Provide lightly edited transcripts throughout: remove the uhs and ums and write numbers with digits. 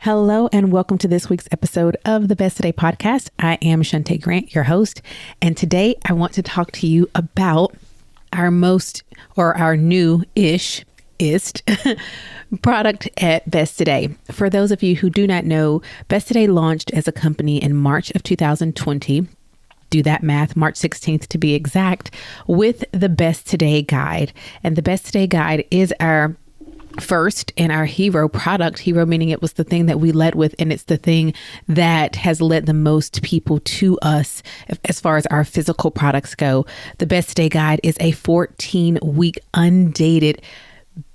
Hello and welcome to this week's episode of the Best Today podcast. I am Shante Grant, your host, and today I want to talk to you about our new-ish product at Best Today. For those of you who do not know, Best Today launched as a company in March of 2020. Do that math, March 16th to be exact, with the Best Today Guide. And the Best Today Guide is our first and our hero product. Hero meaning it was the thing that we led with, and it's the thing that has led the most people to us as far as our physical products go. The Best Today Guide is a 14-week undated,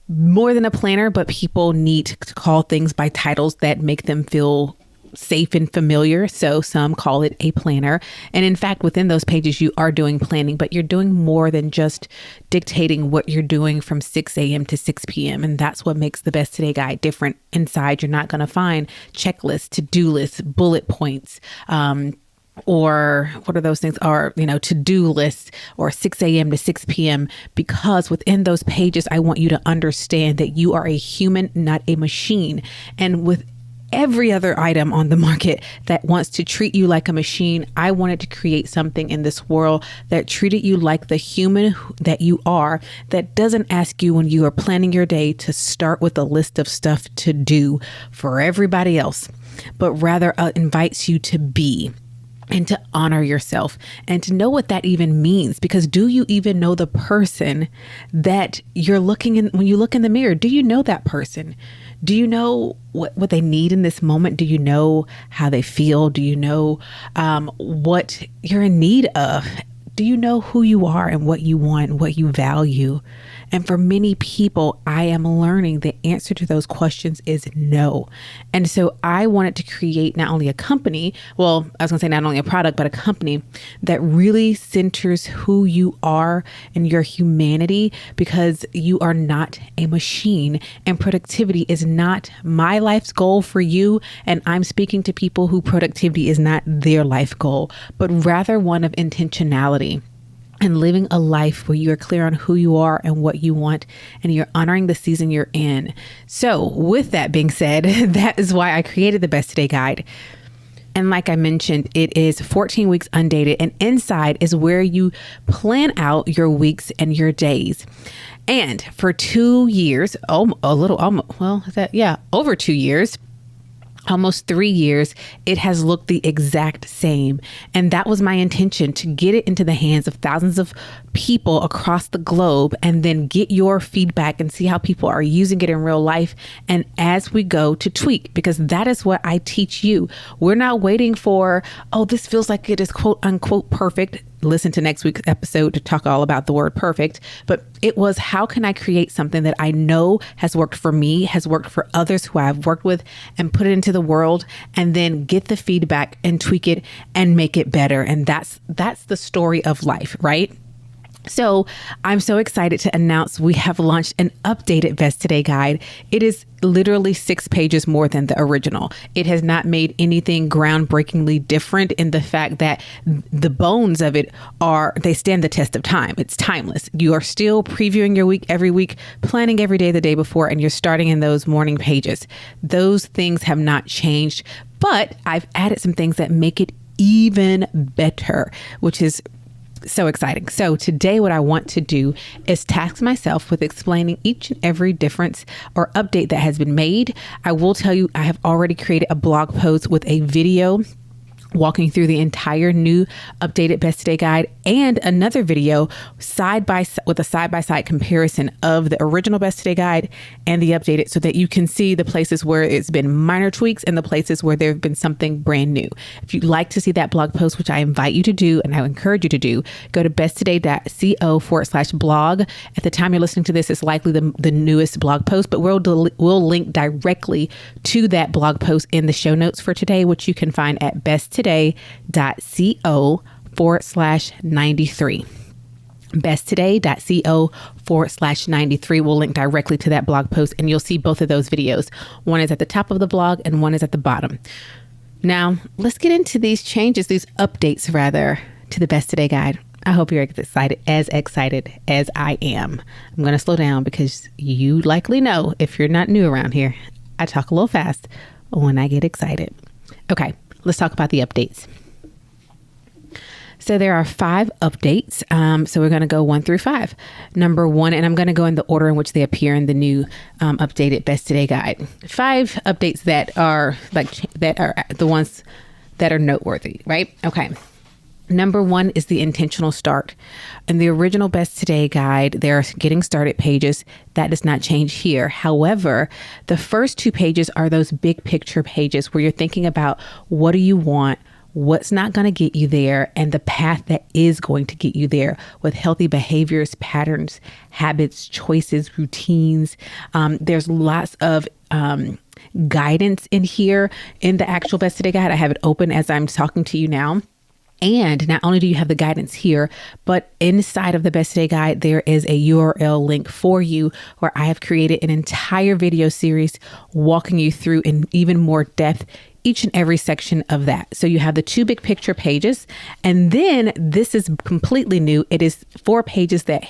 more than a planner, but people need to call things by titles that make them feel safe and familiar. So some call it a planner. And in fact, within those pages, you are doing planning, but you're doing more than just dictating what you're doing from 6 a.m. to 6 p.m. And that's what makes the Best Today Guide different. Inside, you're not going to find checklists, to-do lists, bullet points, or what are those things are, to-do lists or 6 a.m. to 6 p.m. because within those pages, I want you to understand that you are a human, not a machine. And with every other item on the market that wants to treat you like a machine, I wanted to create something in this world that treated you like the human that you are, that doesn't ask you when you are planning your day to start with a list of stuff to do for everybody else, but rather invites you to be and to honor yourself and to know what that even means. Because do you even know the person that you're looking in when you look in the mirror? Do you know that person? Do you know what they need in this moment? Do you know how they feel? Do you know what you're in need of? Do you know who you are and what you want and what you value? And for many people, I am learning the answer to those questions is no. And so I wanted to create not only a company, well, I was going to say not only a product, but a company that really centers who you are and your humanity, because you are not a machine and productivity is not my life's goal for you. And I'm speaking to people who productivity is not their life goal, but rather one of intentionality. And living a life where you are clear on who you are and what you want, and you're honoring the season you're in. So with that being said, that is why I created the Best Today Guide. And like I mentioned, it is 14 weeks undated, and inside is where you plan out your weeks and your days. And for 2 years, over 2 years, almost 3 years, it has looked the exact same. And that was my intention, to get it into the hands of thousands of people across the globe and then get your feedback and see how people are using it in real life. And as we go to tweak, because that is what I teach you. We're not waiting for, this feels like it is quote unquote perfect. Listen to next week's episode to talk all about the word perfect. But it was, how can I create something that I know has worked for me, has worked for others who I've worked with, and put it into the world, and then get the feedback and tweak it and make it better. And that's the story of life, right? So I'm so excited to announce we have launched an updated Best Today Guide. It is literally 6 pages more than the original. It has not made anything groundbreakingly different in the fact that the bones of it they stand the test of time. It's timeless. You are still previewing your week every week, planning every day the day before, and you're starting in those morning pages. Those things have not changed, but I've added some things that make it even better, which is so exciting. So today what I want to do is task myself with explaining each and every difference or update that has been made. I will tell you, I have already created a blog post with a video walking through the entire new updated Best Today Guide, and another video with a side-by-side comparison of the original Best Today Guide and the updated, so that you can see the places where it's been minor tweaks and the places where there have been something brand new. If you'd like to see that blog post, which I invite you to do and I encourage you to do, go to besttoday.co/blog. At the time you're listening to this, it's likely the newest blog post, but we'll link directly to that blog post in the show notes for today, which you can find at besttoday.co/93. besttoday.co/93 will link directly to that blog post, and you'll see both of those videos. One is at the top of the blog and one is at the bottom. Now, let's get into these changes, these updates rather, to the Best Today Guide. I hope you're excited as I am. I'm going to slow down because you likely know, if you're not new around here, I talk a little fast when I get excited. Okay, let's talk about the updates. So there are 5 updates. So we're going to go 1 through 5. Number 1, and I'm going to go in the order in which they appear in the new updated Best Today guide. 5 updates that are the ones that are noteworthy, right? Okay. Number 1 is the intentional start. In the original Best Today guide, there are getting started pages. That does not change here. However, the first 2 pages are those big picture pages where you're thinking about what do you want, what's not going to get you there, and the path that is going to get you there with healthy behaviors, patterns, habits, choices, routines. There's lots of guidance in here in the actual Best Today guide. I have it open as I'm talking to you now. And not only do you have the guidance here, but inside of the Best Today guide, there is a URL link for you where I have created an entire video series walking you through in even more depth each and every section of that. So you have the 2 big picture pages, and then this is completely new. It is 4 pages that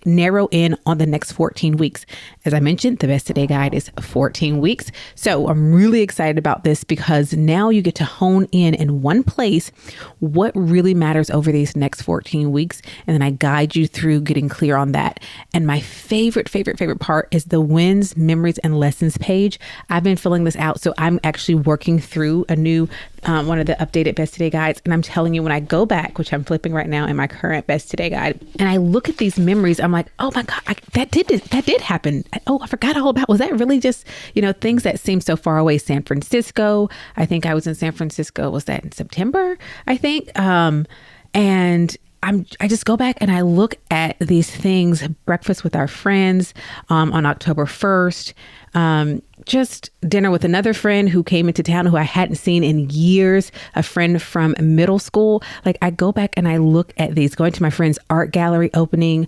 narrow in on the next 14 weeks. As I mentioned, the Best Today guide is 14 weeks. So I'm really excited about this because now you get to hone in one place what really matters over these next 14 weeks. And then I guide you through getting clear on that. And my favorite part is the wins, memories, and lessons page. I've been filling this out. So I'm actually working through a new one of the updated Best Today guides. And I'm telling you, when I go back, which I'm flipping right now in my current Best Today guide, and I look at these memories, I'm like, oh my God, that did happen. I forgot all about, was that really just, things that seem so far away? San Francisco. I think I was in San Francisco. Was that in September? I think. And I just go back and I look at these things, breakfast with our friends on October 1st, just dinner with another friend who came into town who I hadn't seen in years, a friend from middle school. Like I go back and I look at these, going to my friend's art gallery opening,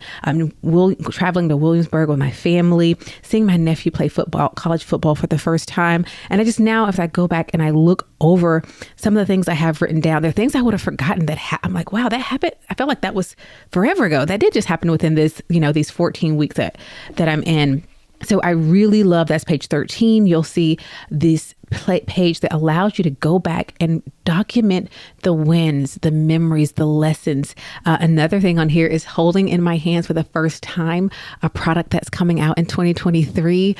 traveling to Williamsburg with my family, seeing my nephew play football, college football for the first time. And I just now, if I go back and I look over some of the things I have written down, there are things I would have forgotten that I'm like, wow, that happened. I felt like that was forever ago. That did just happen within this, these 14 weeks that I'm in. So I really love that's page 13. You'll see this page that allows you to go back and document the wins, the memories, the lessons. Another thing on here is holding in my hands for the first time a product that's coming out in 2023.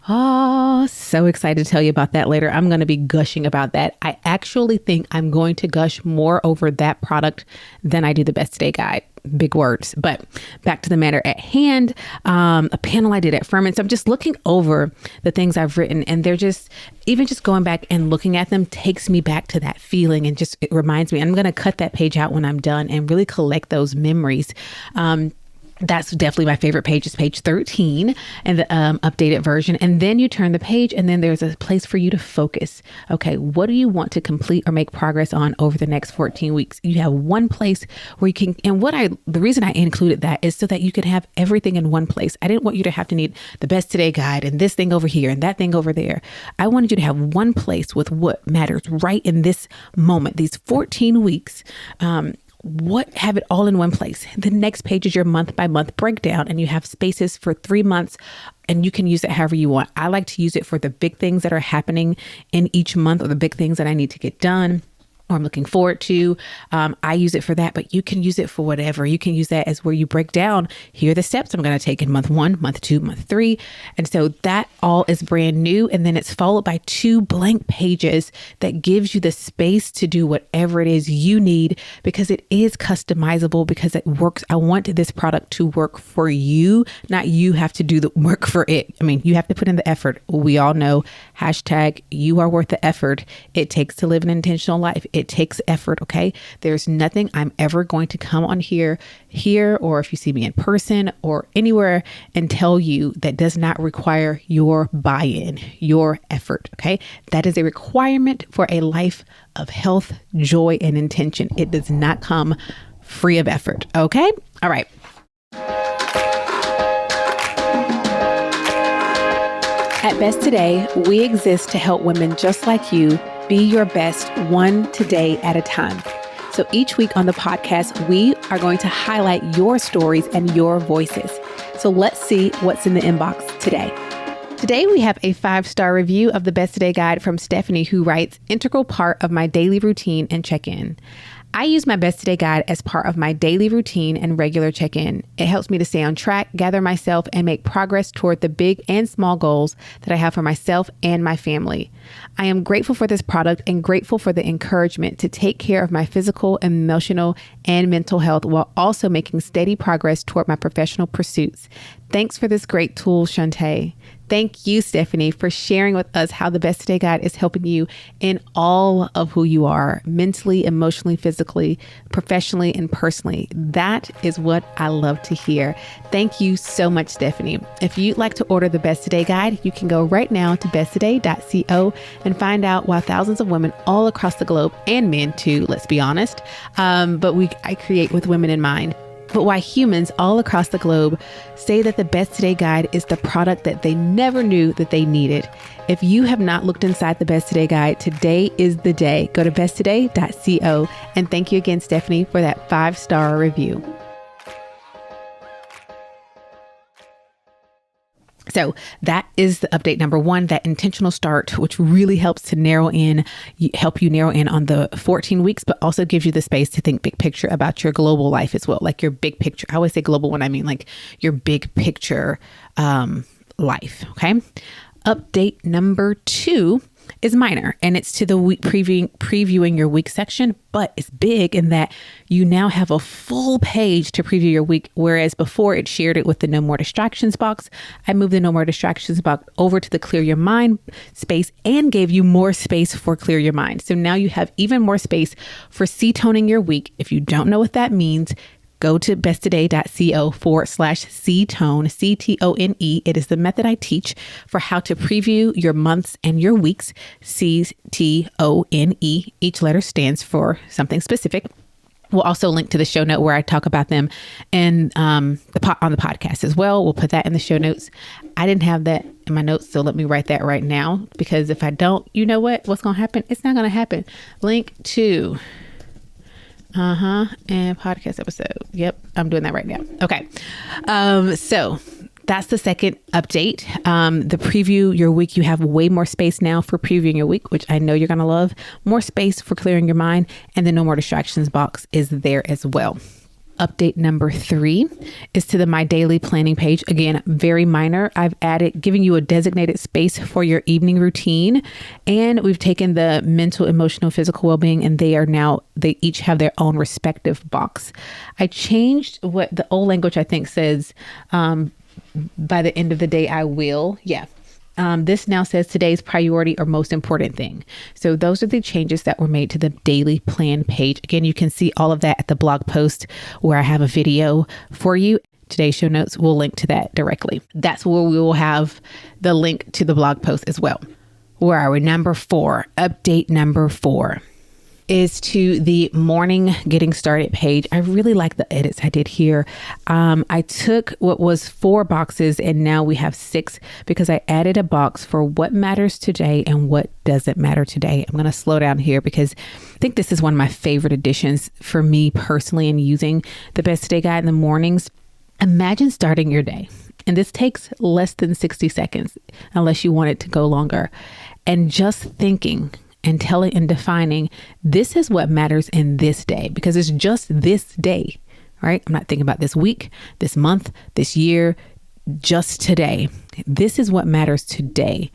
Oh, so excited to tell you about that later. I'm going to be gushing about that. I actually think I'm going to gush more over that product than I do the Best Today guide. Big words, but back to the matter at hand. A panel I did at Furman. So I'm just looking over the things I've written, and they're just going back and looking at them takes me back to that feeling, and just it reminds me. I'm going to cut that page out when I'm done and really collect those memories. That's definitely my favorite page, is page 13 and the updated version. And then you turn the page and then there's a place for you to focus. Okay, what do you want to complete or make progress on over the next 14 weeks? You have one place where you can, and the reason I included that is so that you can have everything in one place. I didn't want you to have to need the Best Today guide and this thing over here and that thing over there. I wanted you to have one place with what matters right in this moment, these 14 weeks. Have it all in one place. The next page is your month by month breakdown, and you have spaces for 3 months, and you can use it however you want. I like to use it for the big things that are happening in each month, or the big things that I need to get done, or I'm looking forward to. I use it for that, but you can use it for whatever. You can use that as where you break down, here are the steps I'm going to take in month 1, month 2, month 3. And so that all is brand new. And then it's followed by 2 blank pages that gives you the space to do whatever it is you need, because it is customizable, because it works. I want this product to work for you, not you have to do the work for it. I mean, you have to put in the effort. We all know, hashtag, you are worth the effort it takes to live an intentional life. It takes effort. Okay. There's nothing I'm ever going to come on here, or if you see me in person or anywhere, and tell you that does not require your buy-in, your effort. Okay. That is a requirement for a life of health, joy, and intention. It does not come free of effort. Okay. All right. At Best Today, we exist to help women just like you be your best one today at a time. So each week on the podcast, we are going to highlight your stories and your voices. So let's see what's in the inbox today. Today, we have a 5-star review of the Best Today Guide from Stephanie, who writes, integral part of my daily routine and check-in. I use my Best Today Guide as part of my daily routine and regular check-in. It helps me to stay on track, gather myself, and make progress toward the big and small goals that I have for myself and my family. I am grateful for this product and grateful for the encouragement to take care of my physical, emotional, and mental health while also making steady progress toward my professional pursuits. Thanks for this great tool, Shantae. Thank you, Stephanie, for sharing with us how the Best Today Guide is helping you in all of who you are, mentally, emotionally, physically, professionally, and personally. That is what I love to hear. Thank you so much, Stephanie. If you'd like to order the Best Today Guide, you can go right now to besttoday.co and find out why thousands of women all across the globe, and men too, let's be honest, I create with women in mind. But why humans all across the globe say that the Best Today Guide is the product that they never knew that they needed. If you have not looked inside the Best Today Guide, today is the day. Go to besttoday.co. And thank you again, Stephanie, for that 5-star review. So that is the update number 1, that intentional start, which really helps to help you narrow in on the 14 weeks, but also gives you the space to think big picture about your global life as well. Like your big picture. I always say global when I mean like your big picture life. Okay. Update number 2 is minor, and it's to the week previewing your week section, but it's big in that you now have a full page to preview your week, whereas before it shared it with the No More Distractions box. I moved the No More Distractions box over to the Clear Your Mind space and gave you more space for Clear Your Mind. So now you have even more space for C-toning your week. If you don't know what that means, go to besttoday.co/C-tone, C-T-O-N-E. It is the method I teach for how to preview your months and your weeks, C-T-O-N-E. Each letter stands for something specific. We'll also link to the show note where I talk about them and on the podcast as well. We'll put that in the show notes. I didn't have that in my notes, so let me write that right now, because if I don't, you know what's going to happen? It's not going to happen. Link to... and podcast episode. Yep. I'm doing that right now. Okay. So that's the second update. The preview your week, you have way more space now for previewing your week, which I know you're going to love. More space for clearing your mind, and the No More Distractions box is there as well. Update number 3 is to the My Daily Planning page. Again, very minor. I've giving you a designated space for your evening routine. And we've taken the mental, emotional, physical well-being, and they each have their own respective box. I changed what the old language I think says, by the end of the day, I will. Yeah. This now says today's priority or most important thing. So those are the changes that were made to the daily plan page. Again, you can see all of that at the blog post where I have a video for you. Today's show notes will link to that directly. That's where we will have the link to the blog post as well. Where are we? Number 4, update number 4. Is to the morning getting started page. I really like the edits I did here. I took what was 4 boxes and now we have 6 because I added a box for what matters today and what doesn't matter today. I'm going to slow down here because I think this is one of my favorite additions for me personally in using the Best Today Guide in the mornings. Imagine starting your day, and this takes less than 60 seconds unless you want it to go longer, and just thinking and telling and defining, this is what matters in this day, because it's just this day, right? I'm not thinking about this week, this month, this year, just today. This is what matters today.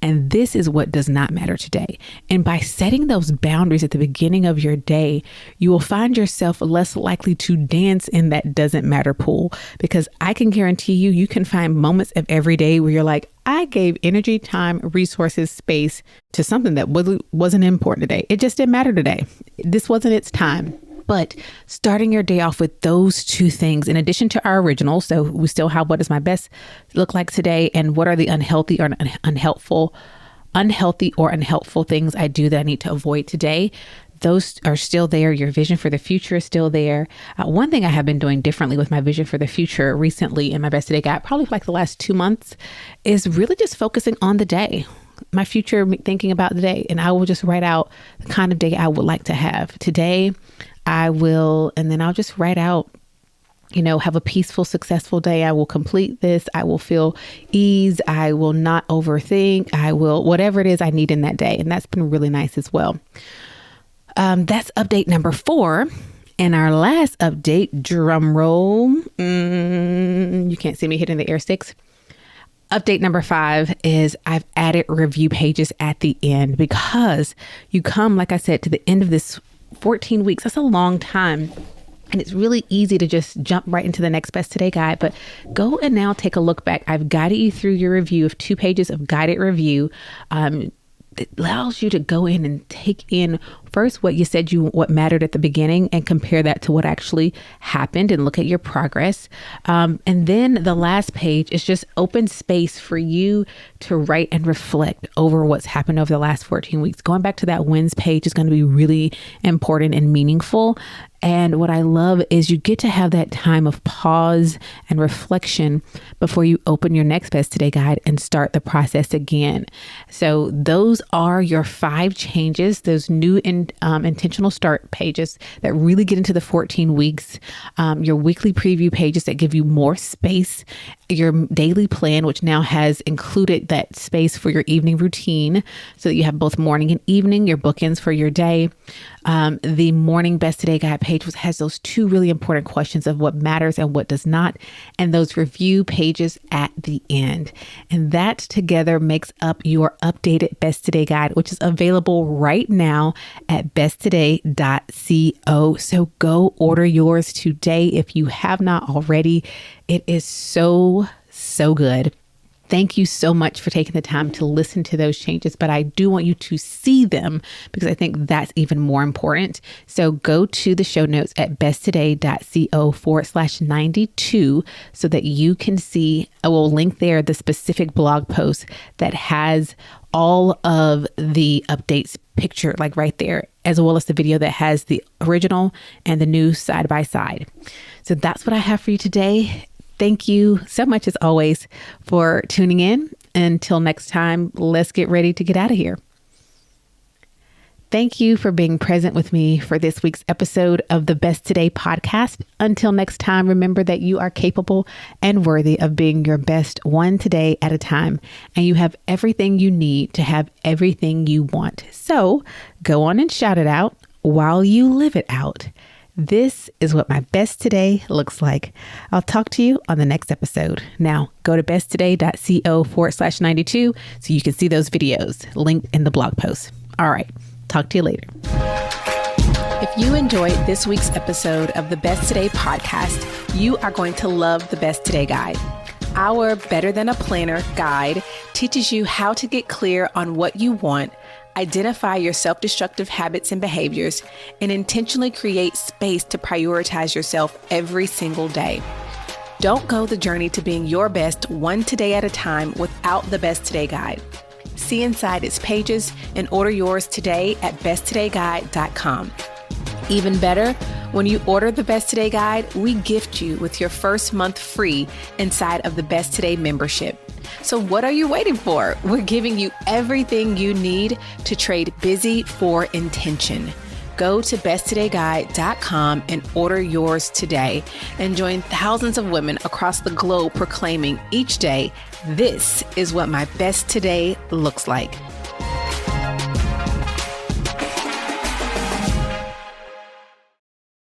And this is what does not matter today. And by setting those boundaries at the beginning of your day, you will find yourself less likely to dance in that doesn't matter pool, because I can guarantee you can find moments of every day where you're like, I gave energy, time, resources, space to something that wasn't important today. It just didn't matter today. This wasn't its time. But starting your day off with those 2 things, in addition to our original, so we still have what does my best look like today, and what are the unhealthy or unhelpful things I do that I need to avoid today. Those are still there. Your vision for the future is still there. One thing I have been doing differently with my vision for the future recently in my Best Today Guide, probably for like the last 2 months, is really just focusing on the day. My future, thinking about the day, and I will just write out the kind of day I would like to have. Today, I will, and then I'll just write out have a peaceful, successful day. I will complete this. I will feel ease. I will not overthink. I will, whatever it is I need in that day. And that's been really nice as well. That's update number 4. And our last update, drum roll. You can't see me hitting the air sticks. Update number 5 is I've added review pages at the end because you come, like I said, to the end of this 14 weeks. That's a long time. And it's really easy to just jump right into the next Best Today guide. But go and now take a look back. I've guided you through your review of 2 pages of guided review. It allows you to go in and take in first what you said what mattered at the beginning and compare that to what actually happened and look at your progress. And then the last page is just open space for you to write and reflect over what's happened over the last 14 weeks. Going back to that wins page is going to be really important and meaningful. And what I love is you get to have that time of pause and reflection before you open your next Best Today guide and start the process again. So those are your 5 changes, those new intentional start pages that really get into the 14 weeks, your weekly preview pages that give you more space, your daily plan, which now has included that space for your evening routine so that you have both morning and evening, your bookends for your day. The morning Best Today guide page has those 2 really important questions of what matters and what does not, and those review pages at the end. And that together makes up your updated Best Today guide, which is available right now at besttoday.co. So go order yours today if you have not already. It is so good. Thank you so much for taking the time to listen to those changes, but I do want you to see them because I think that's even more important. So go to the show notes at besttoday.co/92 so that you can see, I will link there the specific blog post that has all of the updates picture, like right there, as well as the video that has the original and the new side by side. So that's what I have for you today. Thank you so much, as always, for tuning in. Until next time, let's get ready to get out of here. Thank you for being present with me for this week's episode of the Best Today podcast. Until next time, remember that you are capable and worthy of being your best one today at a time. And you have everything you need to have everything you want. So go on and shout it out while you live it out. This is what my best today looks like. I'll talk to you on the next episode. Now, go to besttoday.co/92 so you can see those videos linked in the blog post. All right, talk to you later. If you enjoyed this week's episode of the Best Today podcast, you are going to love the Best Today guide. Our Better Than a Planner guide teaches you how to get clear on what you want, identify your self-destructive habits and behaviors, and intentionally create space to prioritize yourself every single day. Don't go the journey to being your best one today at a time without the Best Today guide. See inside its pages and order yours today at besttodayguide.com. Even better, when you order the Best Today guide, we gift you with your first month free inside of the Best Today membership. So what are you waiting for? We're giving you everything you need to trade busy for intention. Go to besttodayguide.com and order yours today and join thousands of women across the globe proclaiming each day, this is what my best today looks like.